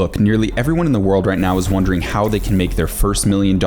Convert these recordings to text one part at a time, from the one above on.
Look, nearly everyone in the world right now is wondering how they can make their first $1 million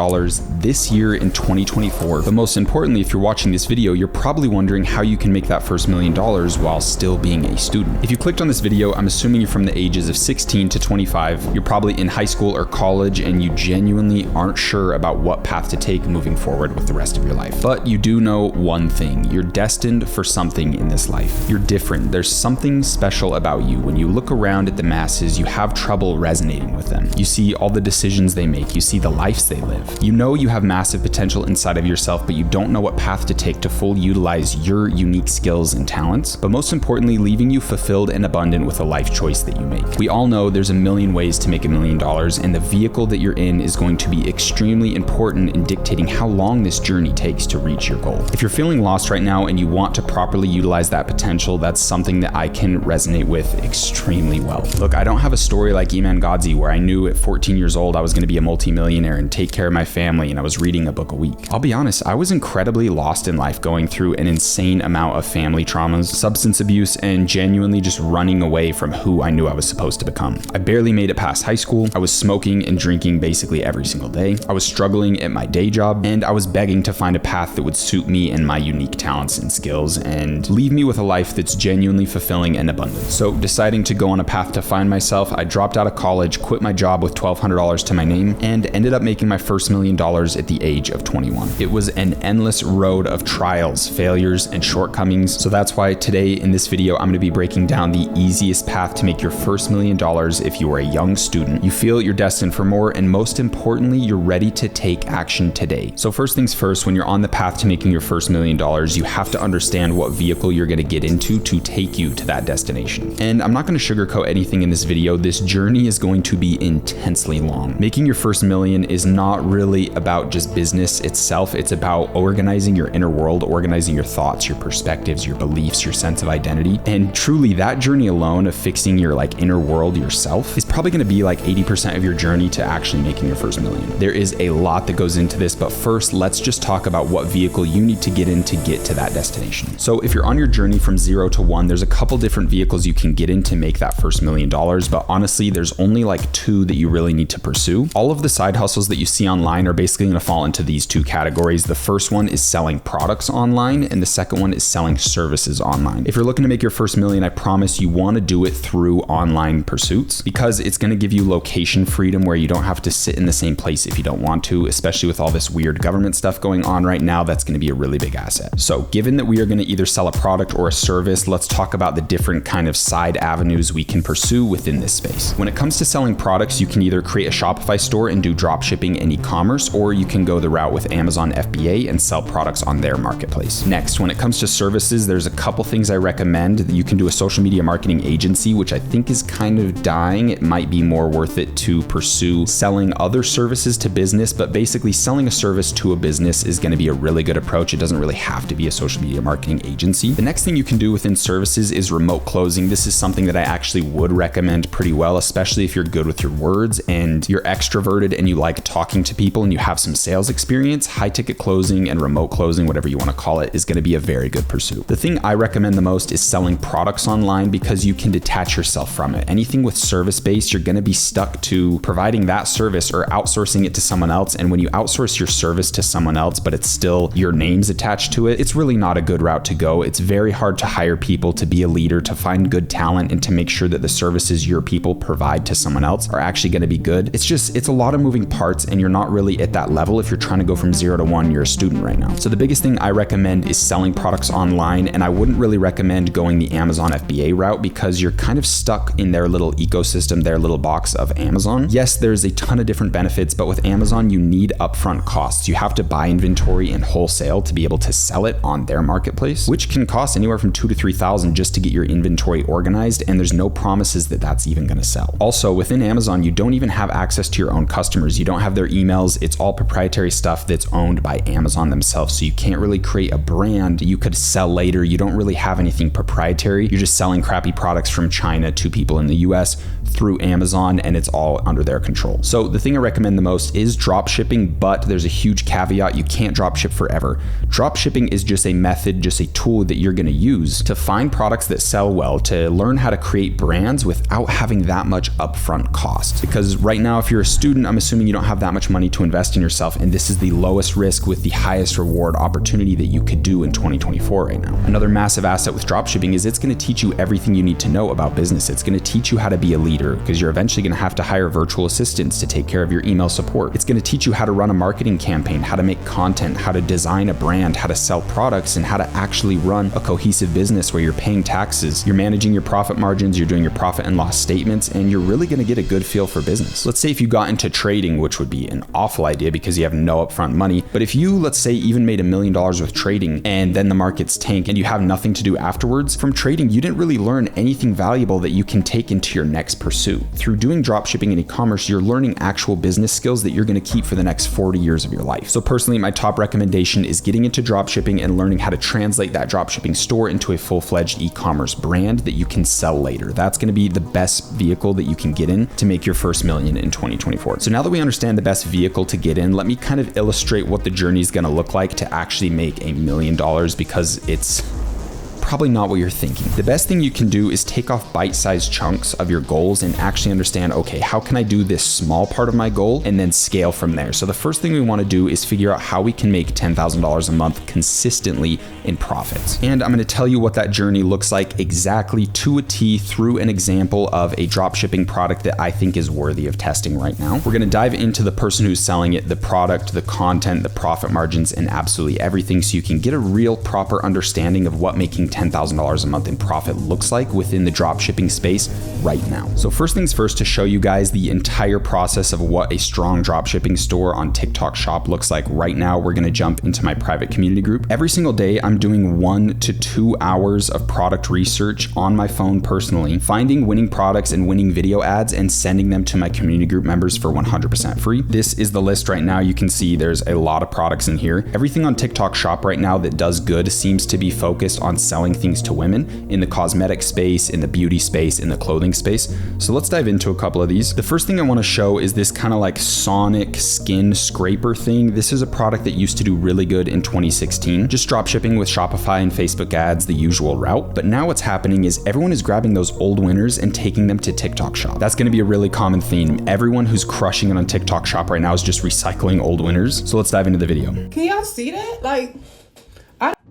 this year in 2024. But most importantly, if you're watching this video, you're probably wondering how you can make that first $1 million while still being a student. If you clicked on this video, I'm assuming you're from the ages of 16 to 25. You're probably in high school or college and you genuinely aren't sure about what path to take moving forward with the rest of your life. But you do know one thing: you're destined for something in this life. You're different. There's something special about you. When you look around at the masses, you have trouble resonating with them. You see all the decisions they make. You see the lives they live. You know you have massive potential inside of yourself, but you don't know what path to take to fully utilize your unique skills and talents. But most importantly, leaving you fulfilled and abundant with a life choice that you make. We all know there's a million ways to make $1 million, and the vehicle that you're in is going to be extremely important in dictating how long this journey takes to reach your goal. If you're feeling lost right now and you want to properly utilize that potential, that's something that I can resonate with extremely well. Look, I don't have a story like Iman Gadzhi where I knew at 14 years old I was going to be a multimillionaire and take care of my family and I was reading a book a week. I'll be honest, I was incredibly lost in life, going through an insane amount of family traumas, substance abuse, and genuinely just running away from who I knew I was supposed to become. I barely made it past high school. I was smoking and drinking basically every single day. I was struggling at my day job, and I was begging to find a path that would suit me and my unique talents and skills and leave me with a life that's genuinely fulfilling and abundant. So deciding to go on a path to find myself, I dropped out of college, quit my job with $1,200 to my name, and ended up making my first $1 million at the age of 21. It was an endless road of trials, failures, and shortcomings. So that's why today in this video, I'm going to be breaking down the easiest path to make your first $1 million if you are a young student. You feel you're destined for more, and most importantly, you're ready to take action today. So first things first, when you're on the path to making your first $1 million, you have to understand what vehicle you're going to get into to take you to that destination. And I'm not going to sugarcoat anything in this video. This journey is going to be intensely long. Making your first $1 million is not really about just business itself. It's about organizing your inner world, organizing your thoughts, your perspectives, your beliefs, your sense of identity. And truly, that journey alone of fixing your inner world yourself is probably going to be 80% of your journey to actually making your first $1 million. There is a lot that goes into this, but first, let's just talk about what vehicle you need to get in to get to that destination. So if you're on your journey from 0 to 1, there's a couple different vehicles you can get in to make that first $1 million, but honestly, there's only 2 that you really need to pursue. All of the side hustles that you see online are basically going to fall into these 2 categories. The first one is selling products online, and the second one is selling services online. If you're looking to make your first $1 million, I promise you want to do it through online pursuits because it's going to give you location freedom where you don't have to sit in the same place if you don't want to, especially with all this weird government stuff going on right now. That's going to be a really big asset. So given that we are going to either sell a product or a service, let's talk about the different kind of side avenues we can pursue within this space. When it comes to selling products, you can either create a Shopify store and do dropshipping and e-commerce, or you can go the route with Amazon FBA and sell products on their marketplace. Next, when it comes to services, there's a couple things I recommend. You can do a social media marketing agency, which I think is kind of dying. It might be more worth it to pursue selling other services to business, but basically selling a service to a business is going to be a really good approach. It doesn't really have to be a social media marketing agency. The next thing you can do within services is remote closing. This is something that I actually would recommend pretty well, especially if you're good with your words and you're extroverted and you like talking to people and you have some sales experience. High ticket closing and remote closing, whatever you want to call it, is going to be a very good pursuit. The thing I recommend the most is selling products online because you can detach yourself from it. Anything with service based, you're going to be stuck to providing that service or outsourcing it to someone else. And when you outsource your service to someone else, but it's still your name's attached to it, it's really not a good route to go. It's very hard to hire people, to be a leader, to find good talent, and to make sure that the services your people provide to someone else are actually going to be good. It's a lot of moving parts, and you're not really at that level if you're trying to go from 0 to 1. You're a student right now. So the biggest thing I recommend is selling products online, and I wouldn't really recommend going the Amazon FBA route because you're kind of stuck in their little ecosystem, their little box of Amazon. Yes, there's a ton of different benefits, but with Amazon, you need upfront costs. You have to buy inventory in wholesale to be able to sell it on their marketplace, which can cost anywhere from $2,000 to $3,000 just to get your inventory organized, and there's no promises that that's even going to sell. Also, within Amazon, you don't even have access to your own customers. You don't have their emails. It's all proprietary stuff that's owned by Amazon themselves, so you can't really create a brand you could sell later. You don't really have anything proprietary. You're just selling crappy products from China to people in the US through Amazon, and it's all under their control. So the thing I recommend the most is drop shipping, but there's a huge caveat. You can't drop ship forever. Drop shipping is just a method, just a tool that you're going to use to find products that sell well, to learn how to create brands without having that much upfront cost. Because right now, if you're a student, I'm assuming you don't have that much money to invest in yourself, and this is the lowest risk with the highest reward opportunity that you could do in 2024 right now. Another massive asset with dropshipping is it's going to teach you everything you need to know about business. It's going to teach you how to be a leader, because you're eventually going to have to hire virtual assistants to take care of your email support. It's going to teach you how to run a marketing campaign, how to make content, how to design a brand, how to sell products, and how to actually run a cohesive business where you're paying taxes, you're managing your profit margins, you're doing your profit and loss statements, and you're really going to get a good feel for business. Let's say if you got into trading, which would be an awful idea because you have no upfront money, but if you, let's say, even made $1 million with trading and then the markets tank and you have nothing to do afterwards, from trading, you didn't really learn anything valuable that you can take into your next pursuit. Through doing dropshipping and e-commerce, you're learning actual business skills that you're going to keep for the next 40 years of your life. So personally, my top recommendation is getting into dropshipping and learning how to translate that dropshipping store into a full-fledged e-commerce brand that you can sell later. That's going to be the best vehicle that you can get in to make your first million in 2024. So now that we understand the best vehicle to get in, let me kind of illustrate what the journey is going to look like to actually make $1 million, because it's probably not what you're thinking. The best thing you can do is take off bite-sized chunks of your goals and actually understand, okay, how can I do this small part of my goal and then scale from there? So the first thing we want to do is figure out how we can make $10,000 a month consistently in profits. And I'm going to tell you what that journey looks like exactly to a T through an example of a dropshipping product that I think is worthy of testing right now. We're going to dive into the person who's selling it, the product, the content, the profit margins, and absolutely everything, so you can get a real proper understanding of what making $10,000 a month in profit looks like within the dropshipping space right now. So first things first, to show you guys the entire process of what a strong dropshipping store on TikTok Shop looks like right now, we're going to jump into my private community group. Every single day, I'm doing 1 to 2 hours of product research on my phone personally, finding winning products and winning video ads and sending them to my community group members for 100% free. This is the list right now. You can see there's a lot of products in here. Everything on TikTok Shop right now that does good seems to be focused on selling things to women in the cosmetic space, in the beauty space, in the clothing space. So let's dive into a couple of these. The first thing I want to show is this kind of like Sonic skin scraper thing. This is a product that used to do really good in 2016, just drop shipping with Shopify and Facebook ads, the usual route. But now what's happening is everyone is grabbing those old winners and taking them to TikTok Shop. That's going to be a really common theme. Everyone who's crushing it on TikTok Shop right now is just recycling old winners. So let's dive into the video. Can y'all see that? Like,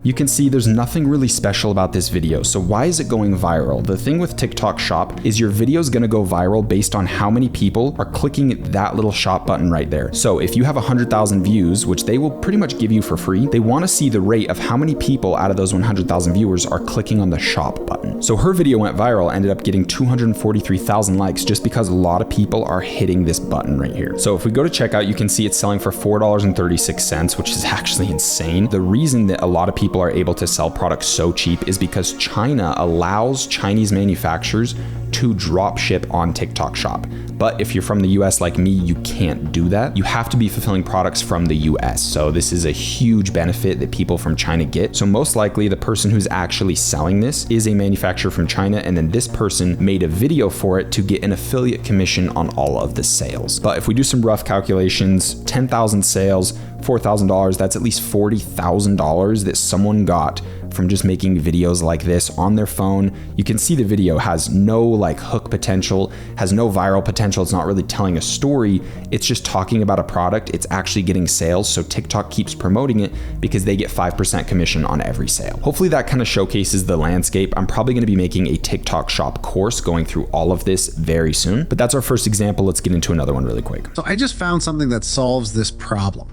you can see there's nothing really special about this video. So why is it going viral? The thing with TikTok Shop is your video is going to go viral based on how many people are clicking that little shop button right there. So if you have 100,000 views, which they will pretty much give you for free, they want to see the rate of how many people out of those 100,000 viewers are clicking on the shop button. So her video went viral, ended up getting 243,000 likes just because a lot of people are hitting this button right here. So if we go to checkout, you can see it's selling for $4.36, which is actually insane. The reason that a lot of people are able to sell products so cheap is because China allows Chinese manufacturers to drop ship on TikTok Shop. But if you're from the US like me, you can't do that. You have to be fulfilling products from the US. So this is a huge benefit that people from China get. So most likely the person who's actually selling this is a manufacturer from China, and then this person made a video for it to get an affiliate commission on all of the sales. But if we do some rough calculations, 10,000 sales, $4,000, that's at least $40,000 that someone got from just making videos like this on their phone. You can see the video has no like hook potential, has no viral potential. It's not really telling a story. It's just talking about a product. It's actually getting sales. So TikTok keeps promoting it because they get 5% commission on every sale. Hopefully that kind of showcases the landscape. I'm probably going to be making a TikTok Shop course going through all of this very soon, but that's our first example. Let's get into another one really quick. So I just found something that solves this problem.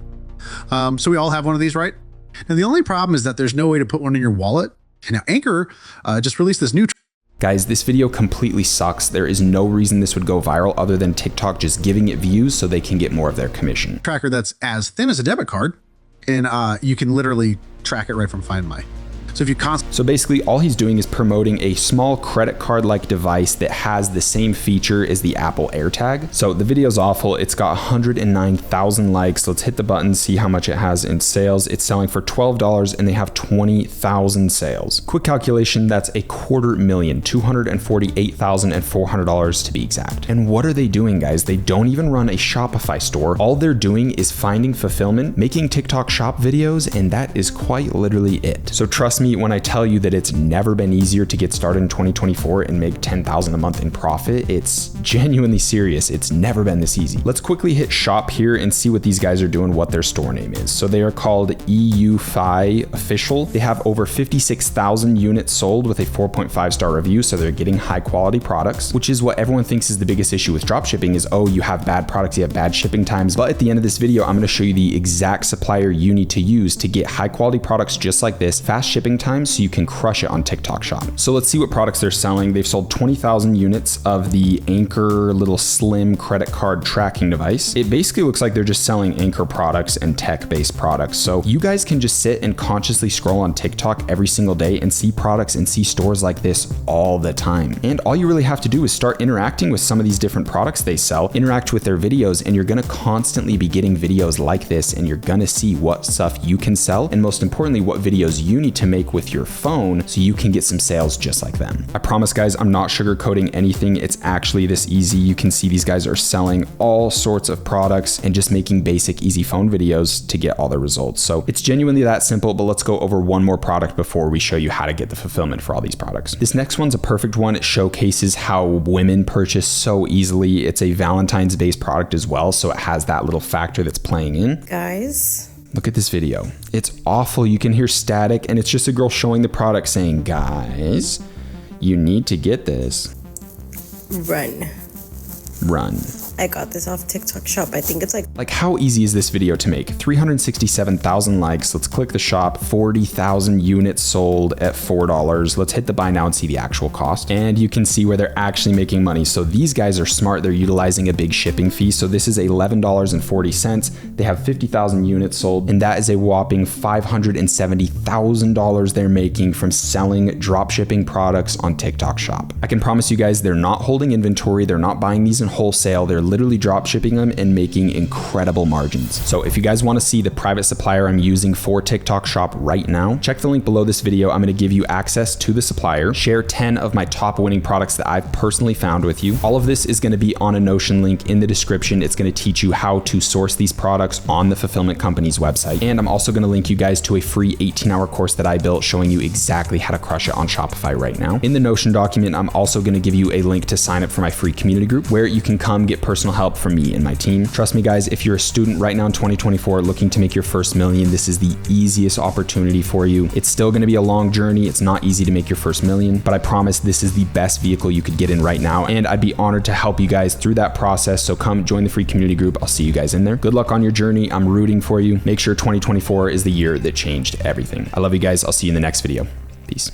So we all have one of these, right? Now, the only problem is that there's no way to put one in your wallet. And now Anchor just released this new Guys, this video completely sucks. There is no reason this would go viral other than TikTok just giving it views so they can get more of their commission. tracker that's as thin as a debit card, and you can literally track it right from Find My. So So if you constantly So basically all he's doing is promoting a small credit card like device that has the same feature as the Apple AirTag. So the video's awful. It's got 109,000 likes. Let's hit the button, see how much it has in sales. It's selling for $12 and they have 20,000 sales. Quick calculation, that's $248,400 to be exact. And what are they doing, guys? They don't even run a Shopify store. All they're doing is finding fulfillment, making TikTok shop videos, and that is quite literally it. So trust me when I tell you that it's never been easier to get started in 2024 and make $10,000 a month in profit. It's genuinely serious. It's never been this easy. Let's quickly hit shop here and see what these guys are doing, what their store name is. So they are called EU5 Official. They have over 56,000 units sold with a 4.5 star review. So they're getting high quality products, which is what everyone thinks is the biggest issue with dropshipping is, oh, you have bad products, you have bad shipping times. But at the end of this video, I'm going to show you the exact supplier you need to use to get high quality products just like this, fast shipping times, so you can crush it on TikTok Shop. So let's see what products they're selling. They've sold 20,000 units of the Anchor little slim credit card tracking device. It basically looks like they're just selling Anchor products and tech-based products. So you guys can just sit and consciously scroll on TikTok every single day and see products and see stores like this all the time. And all you really have to do is start interacting with some of these different products they sell, interact with their videos, and you're gonna constantly be getting videos like this, and you're gonna see what stuff you can sell, and most importantly, what videos you need to make with your phone so you can get some sales just like them. I promise, guys, I'm not sugarcoating anything. It's actually this easy. You can see these guys are selling all sorts of products and just making basic easy phone videos to get all the results. So it's genuinely that simple, but let's go over one more product before we show you how to get the fulfillment for all these products. This next one's a perfect one. It showcases how women purchase so easily. It's a Valentine's based product as well, so it has that little factor that's playing in. Guys, look at this video. It's awful. You can hear static, and it's just a girl showing the product saying, guys, you need to get this. run. I got this off TikTok Shop. I think it's like how easy is this video to make? 367,000 likes. Let's click the shop. 40,000 units sold at $4. Let's hit the buy now and see the actual cost. And you can see where they're actually making money. So these guys are smart. They're utilizing a big shipping fee. So this is $11.40. They have 50,000 units sold, and that is a whopping $570,000 they're making from selling drop shipping products on TikTok Shop. I can promise you guys, they're not holding inventory. They're not buying these in wholesale. They're literally drop shipping them and making incredible margins. So if you guys want to see the private supplier I'm using for TikTok Shop right now, check the link below this video. I'm going to give you access to the supplier, share 10 of my top winning products that I've personally found with you. All of this is going to be on a Notion link in the description. It's going to teach you how to source these products on the fulfillment company's website. And I'm also going to link you guys to a free 18-hour course that I built showing you exactly how to crush it on Shopify right now. In the Notion document, I'm also going to give you a link to sign up for my free community group where you can come get personal help from me and my team. Trust me, guys, if you're a student right now in 2024 looking to make your first million, this is the easiest opportunity for you. It's still going to be a long journey. It's not easy to make your first million, but I promise this is the best vehicle you could get in right now. And I'd be honored to help you guys through that process. So come join the free community group. I'll see you guys in there. Good luck on your journey. I'm rooting for you. Make sure 2024 is the year that changed everything. I love you guys. I'll see you in the next video. Peace.